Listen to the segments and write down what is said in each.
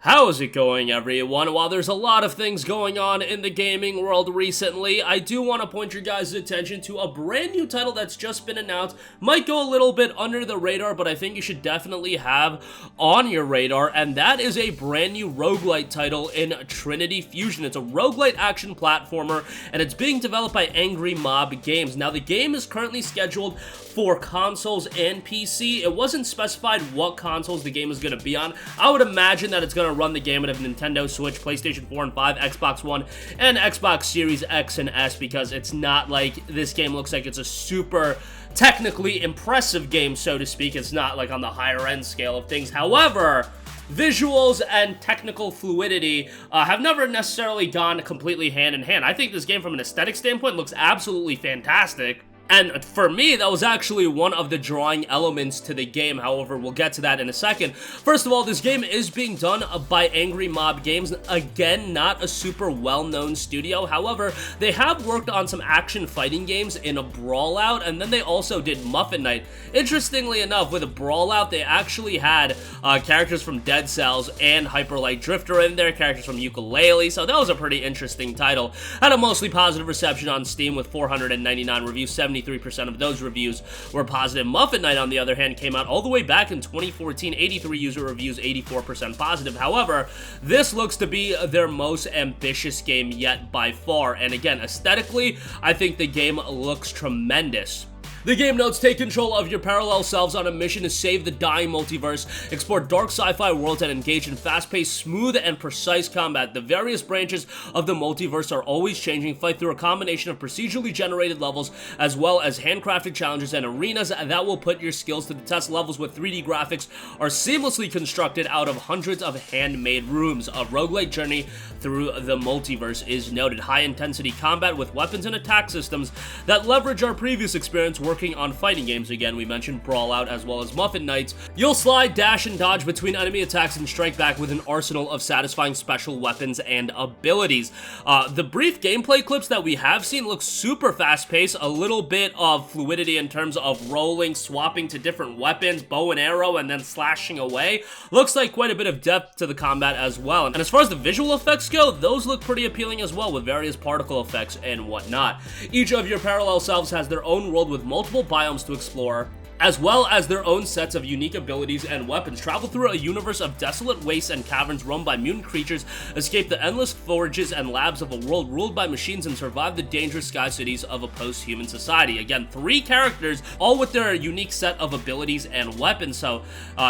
How's it going, everyone? While there's a lot of things going on in the gaming world recently, I do want to point your guys' attention to a brand new title that's just been announced. Might go a little bit under the radar, but I think you should definitely have on your radar, and that is a brand new roguelite title in Trinity Fusion. It's a roguelite action platformer, and it's being developed by Angry Mob Games. Now, the game is currently scheduled for consoles and PC. It wasn't specified what consoles the game is going to be on. I would imagine that it's going to run the gamut of Nintendo Switch, PlayStation 4 and 5, Xbox One, and Xbox Series X and S, because it's not like this game looks like it's a super technically impressive game, so to speak. It's not like on the higher end scale of things. However, visuals and technical fluidity have never necessarily gone completely hand in hand. I think this game from an aesthetic standpoint looks absolutely fantastic. And for me, that was actually one of the drawing elements to the game. However, we'll get to that in a second. First of all, this game is being done by Angry Mob Games. Again, not a super well-known studio. However, they have worked on some action fighting games in a Brawlout, and then they also did Muffin Night. Interestingly enough, with a Brawlout, they actually had characters from Dead Cells and Hyper Light Drifter in there, characters from Yooka-Laylee, so that was a pretty interesting title. Had a mostly positive reception on Steam with 499 reviews, 73% of those reviews were positive. Muffin Night, on the other hand, came out all the way back in 2014, 83 user reviews, 84% positive. However, this looks to be their most ambitious game yet by far, and again, aesthetically, I think the game looks tremendous. The game notes: take control of your parallel selves on a mission to save the dying multiverse, explore dark sci-fi worlds, and engage in fast-paced, smooth, and precise combat. The various branches of the multiverse are always changing. Fight through a combination of procedurally generated levels, as well as handcrafted challenges and arenas that will put your skills to the test. Levels with 3D graphics are seamlessly constructed out of hundreds of handmade rooms. A roguelike journey through the multiverse is noted. High-intensity combat with weapons and attack systems that leverage our previous experience working on fighting games. Again, we mentioned Brawlout as well as Muffin Nights. You'll slide, dash, and dodge between enemy attacks and strike back with an arsenal of satisfying special weapons and abilities. The brief gameplay clips that we have seen look super fast-paced, a little bit of fluidity in terms of rolling, swapping to different weapons, bow and arrow, and then slashing away. Looks like quite a bit of depth to the combat as well. And as far as the visual effects go, those look pretty appealing as well, with various particle effects and whatnot. Each of your parallel selves has their own world with multiple biomes to explore, as well as their own sets of unique abilities and weapons. Travel through a universe of desolate wastes and caverns roamed by mutant creatures, escape the endless forges and labs of a world ruled by machines, and survive the dangerous sky cities of a post-human society. Again, 3 characters, all with their unique set of abilities and weapons, so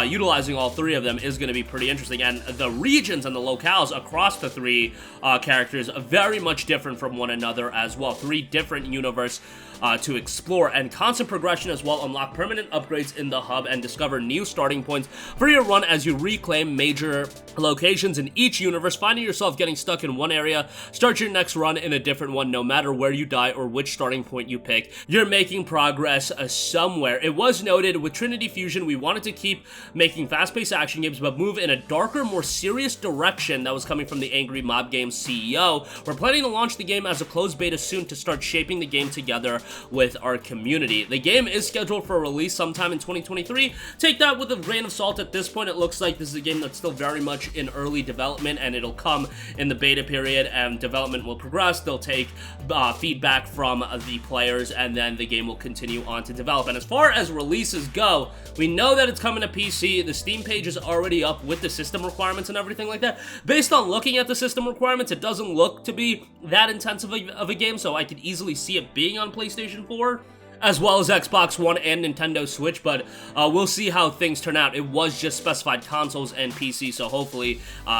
utilizing all 3 of them is going to be pretty interesting. And the regions and the locales across the 3 characters are very much different from one another as well. 3 different universes to explore, and constant progression as well. Unlock permanent upgrades in the hub and discover new starting points for your run as you reclaim major locations in each universe. Finding yourself getting stuck in one area, start your next run in a different one. No matter where you die or which starting point you pick, you're making progress somewhere. It was noted with Trinity Fusion, we wanted to keep making fast-paced action games, but move in a darker, more serious direction. That was coming from the Angry Mob Games CEO. We're planning to launch the game as a closed beta soon to start shaping the game together with our community. The game is scheduled for release sometime in 2023. Take that with a grain of salt. At this point, it looks like this is a game that's still very much in early development, and it'll come in the beta period, and development will progress. They'll take feedback from the players, and then the game will continue on to develop. And as far as releases go, we know that it's coming to PC. The Steam page is already up with the system requirements and everything like that. Based on looking at the system requirements, it doesn't look to be that intensive of a game, so I could easily see it being on PlayStation 4. As well as Xbox One and Nintendo Switch, but we'll see how things turn out. It was just specified consoles and PC, so hopefully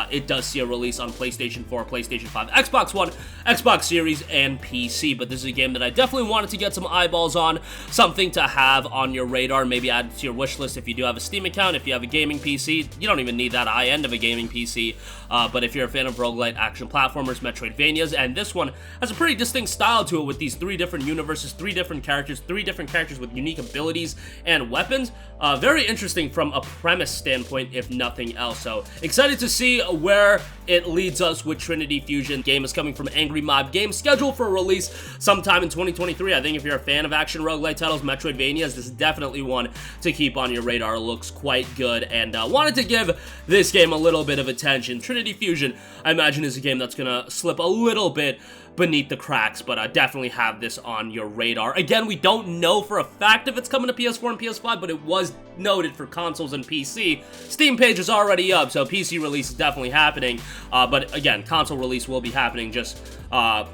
it does see a release on PlayStation 4, PlayStation 5, Xbox One, Xbox Series, and PC. But this is a game that I definitely wanted to get some eyeballs on, something to have on your radar, maybe add to your wish list if you do have a Steam account. If you have a gaming PC, you don't even need that high end of a gaming PC, but if you're a fan of roguelite action platformers, Metroidvanias, and this one has a pretty distinct style to it with these 3 different universes, 3 different characters, 3 different characters with unique abilities and weapons. Very interesting from a premise standpoint, if nothing else. So excited to see where it leads us with Trinity Fusion. Game is coming from Angry Mob Games, scheduled for release sometime in 2023. I think if you're a fan of action roguelite titles, Metroidvanias, this is definitely one to keep on your radar. It looks quite good, and wanted to give this game a little bit of attention. Trinity Fusion, I imagine, is a game that's gonna slip a little bit beneath the cracks, but definitely have this on your radar. Again, we don't know for a fact if it's coming to PS4 and PS5, but it was noted for consoles and PC. Steam page is already up, so PC release is definitely happening, but again, console release will be happening, just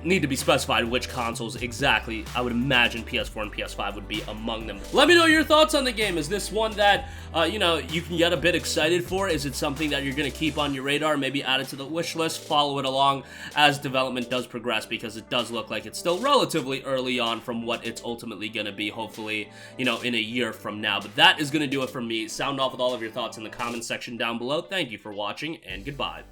need to be specified which consoles exactly. I would imagine PS4 and PS5 would be among them. Let me know your thoughts on the game. Is this one that, you know, you can get a bit excited for? Is it something that you're going to keep on your radar, maybe add it to the wish list, follow it along as development does progress, because it does look like it's still relatively early on from what it's ultimately going to be, hopefully, you know, in a year from now. But that is going to do it for me. Sound off with all of your thoughts in the comments section down below. Thank you for watching, and goodbye.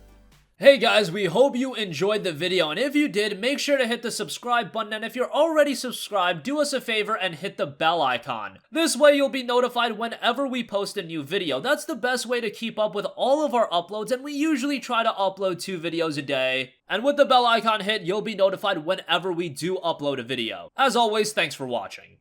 Hey guys, we hope you enjoyed the video, and if you did, make sure to hit the subscribe button, and if you're already subscribed, do us a favor and hit the bell icon. This way you'll be notified whenever we post a new video. That's the best way to keep up with all of our uploads, and we usually try to upload 2 videos a day. And with the bell icon hit, you'll be notified whenever we do upload a video. As always, thanks for watching.